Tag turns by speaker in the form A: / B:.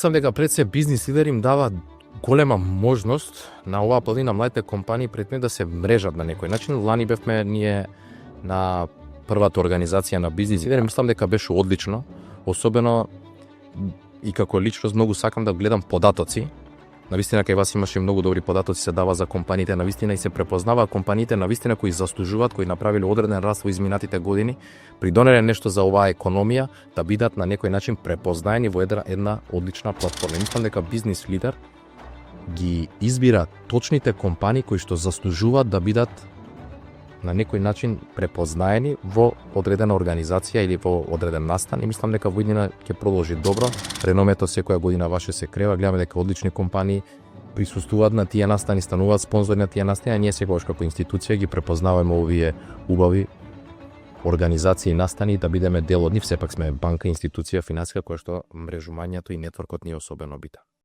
A: Сам дека пред се бизнис лидер им дава голема можност на оваа половина младите компании пред да се мрежат на некој начин. Лани бевме ние на првата организација на бизнис лидер, мислам дека беше одлично, особено и како личност многу сакам да гледам податоци. Навистина кај вас имаше многу добри податоци се дава за компаниите, навистина и се препознава компаниите навистина кои заслужуваат, кои направиле одреден раст во изминатите години, придонеле нешто за оваа економија, да бидат на некој начин препознаени во една одлична платформа. Мислам дека бизнис лидер ги избира точните компании кои што заслужуваат да бидат на некој начин препознаени во одредена организација или во одреден настан, и мислам дека во иднина ќе продолжи добро. Реномето секоја година ваше се крева, гледаме дека одлични компании присуствуваат на тие настани, стануваат спонзори на тие настани, а ние секогаш како институција ги препознаваме овие убави организации и настани да бидеме дел од нив. Сепак сме банка, институција финансиска која што мрежувањето и нетворкот ни е особено битен.